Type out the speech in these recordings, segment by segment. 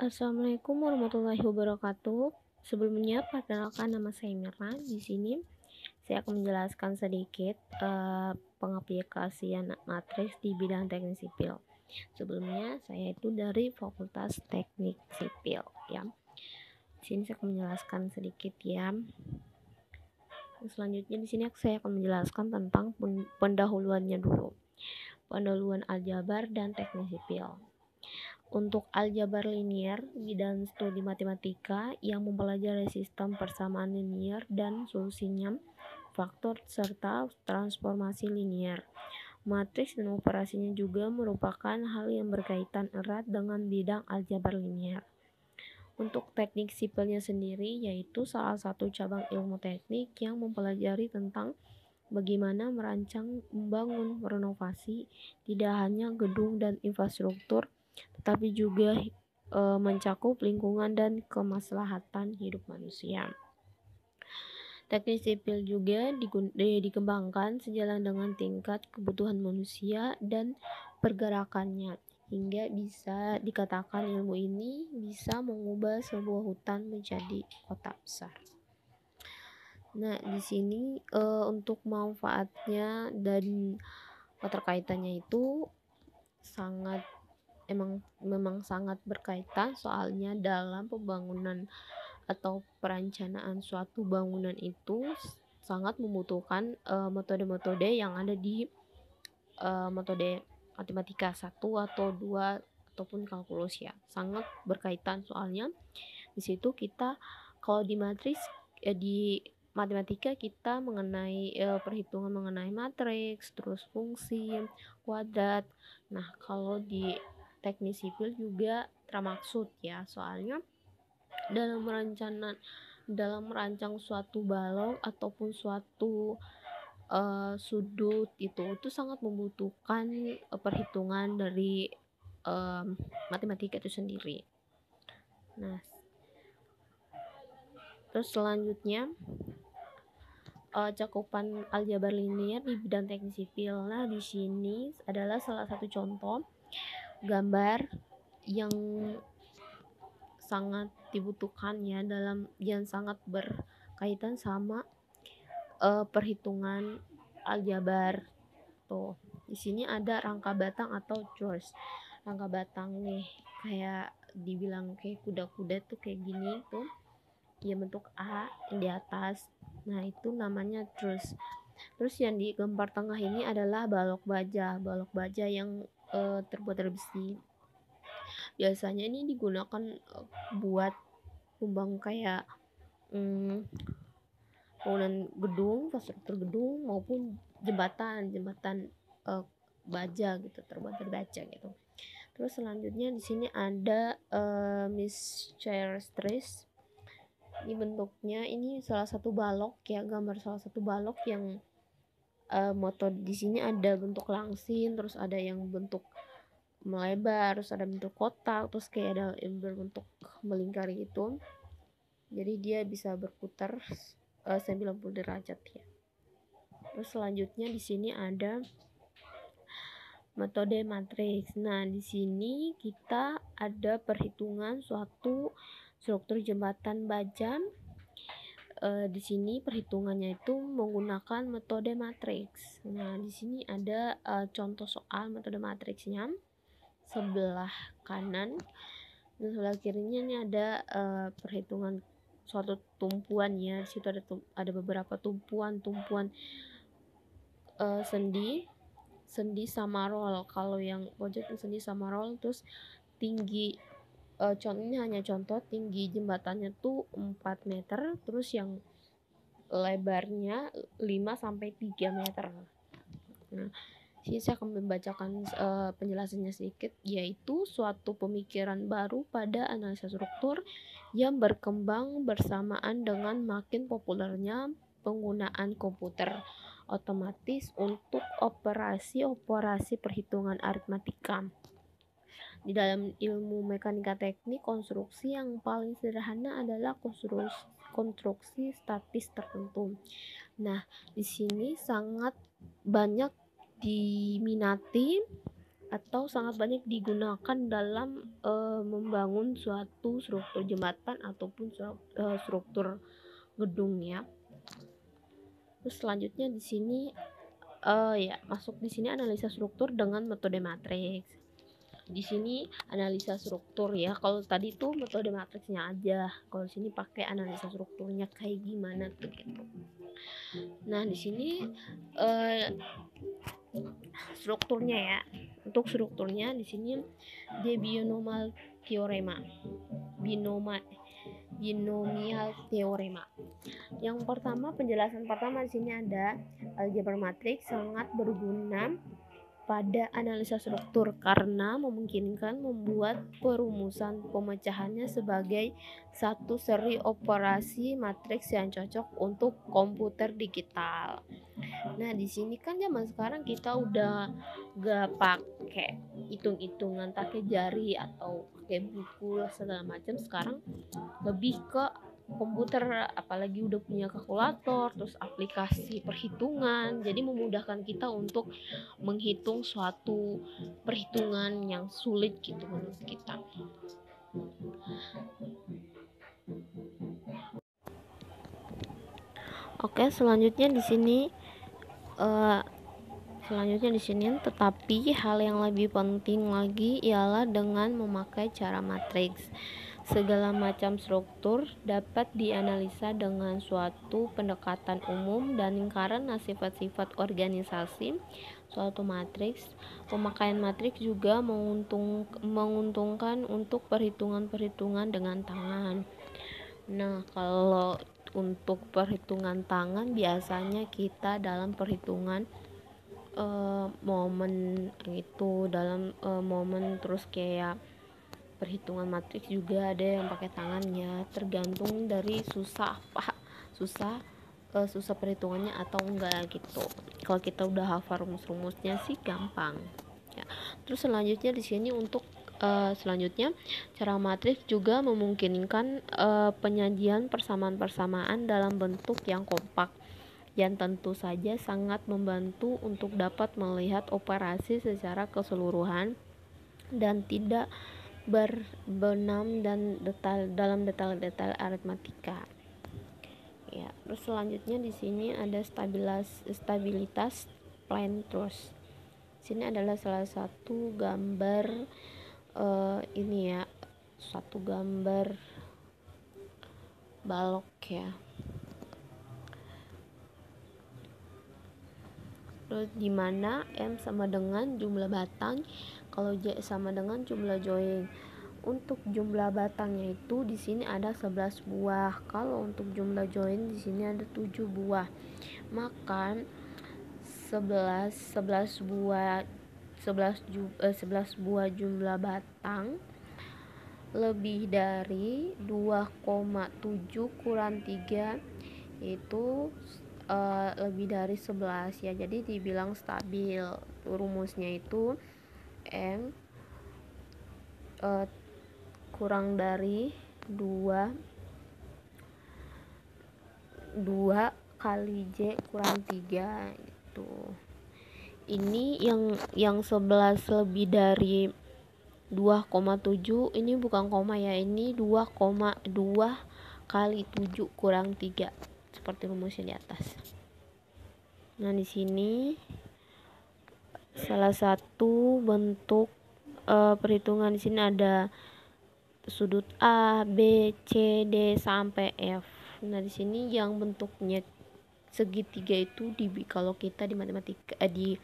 Assalamualaikum warahmatullahi wabarakatuh. Sebelumnya, perkenalkan nama saya Mirna. Di sini saya akan menjelaskan sedikit pengaplikasian matriks di bidang teknik sipil. Sebelumnya, saya itu dari Fakultas Teknik Sipil, ya. Di sini saya akan menjelaskan sedikit, ya. Selanjutnya di sini saya akan menjelaskan tentang pendahuluannya dulu. Pendahuluan aljabar dan teknik sipil. Untuk aljabar linier, bidang studi matematika yang mempelajari sistem persamaan linier dan solusinya, faktor serta transformasi linier. Matriks dan operasinya juga merupakan hal yang berkaitan erat dengan bidang aljabar linier. Untuk teknik sipilnya sendiri yaitu salah satu cabang ilmu teknik yang mempelajari tentang bagaimana merancang, membangun, merenovasi tidak hanya gedung dan infrastruktur, tetapi juga mencakup lingkungan dan kemaslahatan hidup manusia. Teknik sipil juga dikembangkan sejalan dengan tingkat kebutuhan manusia dan pergerakannya, hingga bisa dikatakan ilmu ini bisa mengubah sebuah hutan menjadi kota besar. Nah, di sini untuk manfaatnya dan keterkaitannya itu memang sangat berkaitan, soalnya dalam pembangunan atau perencanaan suatu bangunan itu sangat membutuhkan metode-metode yang ada di metode matematika 1 atau 2 ataupun kalkulus, ya. Sangat berkaitan, soalnya di situ kita kalau di matriks di matematika kita mengenai perhitungan mengenai matriks, terus fungsi, kuadrat. Nah, kalau di teknik sipil juga termaksud, ya, soalnya dalam merancang suatu balok ataupun suatu sudut itu sangat membutuhkan perhitungan dari matematika itu sendiri. Nah, terus selanjutnya cakupan aljabar linier di bidang teknik sipil. Nah, di sini adalah salah satu contoh gambar yang sangat dibutuhkan, ya, yang sangat berkaitan sama perhitungan aljabar. Tuh, di sini ada rangka batang atau choice. Rangka batang nih kayak dibilang kayak kuda-kuda tuh kayak gini tuh, ya, bentuk A yang di atas. Nah, itu namanya truss. Terus yang di gambar tengah ini adalah balok baja yang terbuat dari besi. Biasanya ini digunakan buat membangun kayak bangunan gedung, infrastruktur gedung maupun jembatan baja gitu, terbuat dari baja gitu. Terus selanjutnya di sini ada Miss Chair Stress. Ini bentuknya ini salah satu balok, ya, gambar salah satu balok yang moto di sini ada bentuk langsing, terus ada yang bentuk melebar, terus ada bentuk kotak, terus kayak ada yang berbentuk melingkar gitu. Jadi dia bisa berputar 90 derajat, ya. Terus selanjutnya di sini ada metode matriks. Nah, di sini kita ada perhitungan suatu struktur jembatan baja. Di sini perhitungannya itu menggunakan metode matriks. Nah, di sini ada contoh soal metode matriksnya. Sebelah kanan dan sebelah kirinya ini ada perhitungan suatu tumpuan, ya. Di situ ada beberapa tumpuan sendi sama roll. Kalau yang pojok sendi sama roll, terus tinggi ini hanya contoh, tinggi jembatannya tuh 4 meter, terus yang lebarnya 5 sampai 3 meter. Nah, sini saya akan membacakan penjelasannya sedikit, yaitu suatu pemikiran baru pada analisa struktur yang berkembang bersamaan dengan makin populernya penggunaan komputer otomatis untuk operasi perhitungan aritmatika. Di dalam ilmu mekanika teknik, konstruksi yang paling sederhana adalah konstruksi statis tertentu. Nah, di sini sangat banyak diminati atau sangat banyak digunakan dalam membangun suatu struktur jembatan ataupun struktur gedungnya. Terus selanjutnya di sini masuk di sini analisa struktur dengan metode matriks. Di sini analisa struktur ya. Kalau tadi tuh metode matriksnya aja. Kalau sini pakai analisa strukturnya kayak gimana tuh gitu. Nah, di sini strukturnya ya. Untuk strukturnya di sini dia binomial teorema. Binomial teorema. Yang pertama, penjelasan pertama di sini ada aljabar matriks sangat berguna pada analisa struktur karena memungkinkan membuat perumusan pemecahannya sebagai satu seri operasi matriks yang cocok untuk komputer digital. Nah, di sini kan zaman sekarang kita udah gak pakai hitung-hitungan pakai jari atau pakai buku segala macam. Sekarang lebih ke komputer, apalagi udah punya kalkulator, terus aplikasi perhitungan, jadi memudahkan kita untuk menghitung suatu perhitungan yang sulit gitu menurut kita. Oke, selanjutnya di sini tetapi hal yang lebih penting lagi ialah dengan memakai cara matriks. Segala macam struktur dapat dianalisa dengan suatu pendekatan umum dan karena sifat-sifat organisasi suatu matriks. Pemakaian matriks juga menguntungkan untuk perhitungan-perhitungan dengan tangan. Nah, kalau untuk perhitungan tangan biasanya kita dalam perhitungan momen itu dalam momen, terus kayak perhitungan matriks juga ada yang pakai tangannya, tergantung dari susah perhitungannya atau enggak gitu. Kalau kita udah hafal rumus-rumusnya sih gampang ya. Terus selanjutnya di sini untuk selanjutnya cara matriks juga memungkinkan penyajian persamaan-persamaan dalam bentuk yang kompak yang tentu saja sangat membantu untuk dapat melihat operasi secara keseluruhan dan tidak berbenam dan dalam detail-detail aritmatika. Ya, terus selanjutnya di sini ada stabilitas plane truss. Sini adalah salah satu gambar ini ya, satu gambar balok ya. Terus di mana M sama dengan jumlah batang, kalau J sama dengan jumlah join. Untuk jumlah batangnya itu di sini ada 11 buah. Kalau untuk jumlah join di sini ada 7 buah. Maka 11 buah jumlah batang lebih dari 2,7 kurang 3 itu lebih dari 11 ya. Jadi dibilang stabil. Rumusnya itu M kurang dari 2 kali J kurang 3 gitu. Ini yang 11 lebih dari 2,7 ini bukan koma ya, ini 2,2 kali 7 kurang 3 seperti rumusnya di atas. Nah, di sini salah satu bentuk perhitungan di sini ada sudut A, B, C, D sampai F. Nah, di sini yang bentuknya segitiga itu kalau kita di matematika di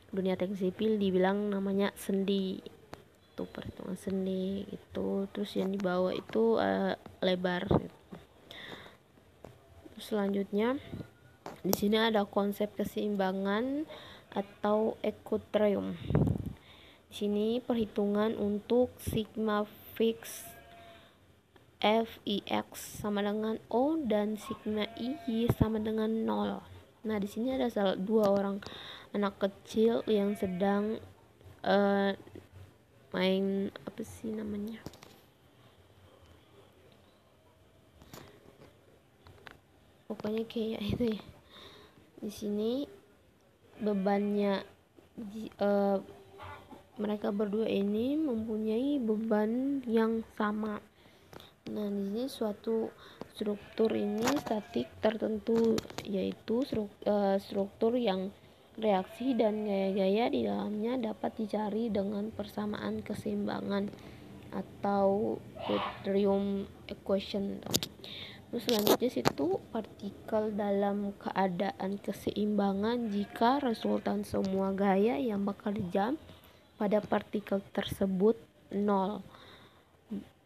dunia teknik sipil dibilang namanya sendi. Itu perhitungan sendi itu. Terus yang di bawah itu lebar. Terus selanjutnya di sini ada konsep keseimbangan atau equilibrium. Di sini perhitungan untuk sigma fix Fix sama dengan O dan sigma I sama dengan 0. Nah, di sini ada dua orang anak kecil yang sedang main apa sih namanya? Pokoknya kayak itu ya. Di sini bebannya mereka berdua ini mempunyai beban yang sama. Nah, di sini suatu struktur ini statik tertentu, yaitu struktur yang reaksi dan gaya-gaya di dalamnya dapat dicari dengan persamaan keseimbangan atau Equilibrium equation. Terus selanjutnya situ partikel dalam keadaan keseimbangan jika resultan semua gaya yang bekerja pada partikel tersebut 0.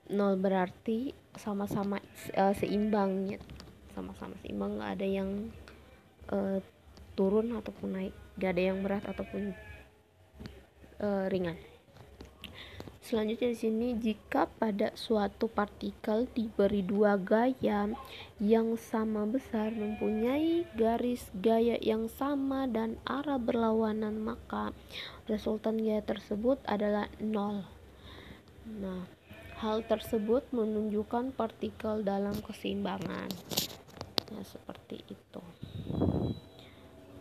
0 berarti sama-sama seimbang, sama-sama seimbang, nggak ada yang turun ataupun naik, nggak ada yang berat ataupun ringan. Selanjutnya di sini, jika pada suatu partikel diberi dua gaya yang sama besar mempunyai garis gaya yang sama dan arah berlawanan, maka resultan gaya tersebut adalah 0. Nah, hal tersebut menunjukkan partikel dalam keseimbangan. Nah, seperti itu.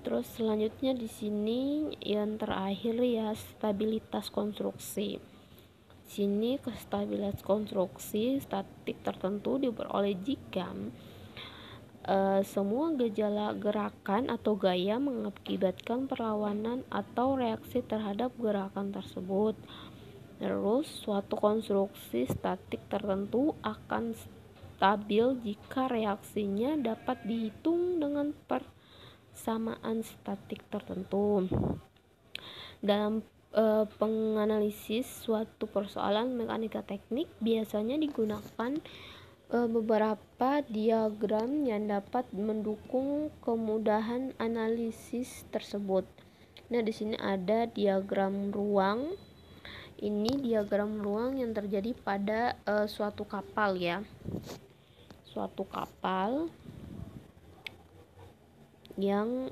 Terus selanjutnya di sini yang terakhir ya, stabilitas konstruksi. Sini stabilitas konstruksi statik tertentu diperoleh jika semua gejala gerakan atau gaya mengakibatkan perlawanan atau reaksi terhadap gerakan tersebut. Terus suatu konstruksi statik tertentu akan stabil jika reaksinya dapat dihitung dengan persamaan statik tertentu. Dalam penganalisis suatu persoalan mekanika teknik biasanya digunakan beberapa diagram yang dapat mendukung kemudahan analisis tersebut. Nah, di sini ada diagram ruang. Ini diagram ruang yang terjadi pada suatu kapal ya. Suatu kapal yang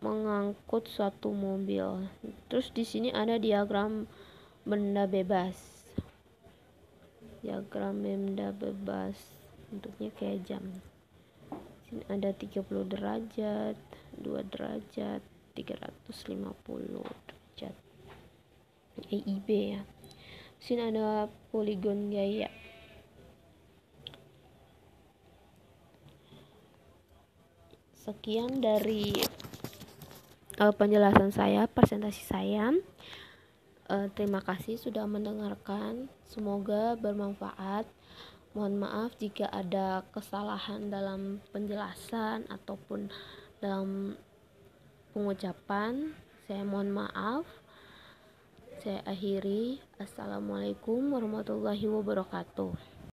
mengangkut suatu mobil. Terus di sini ada diagram benda bebas. Diagram benda bebas bentuknya kayak jam. Sini ada 30 derajat, 2 derajat, 350 derajat. EIB ya. Sini ada poligon gaya. Sekian dari penjelasan saya, presentasi saya. Terima kasih sudah mendengarkan. Semoga bermanfaat. Mohon maaf jika ada kesalahan dalam penjelasan ataupun dalam pengucapan. Saya mohon maaf. Saya akhiri. Assalamualaikum warahmatullahi wabarakatuh.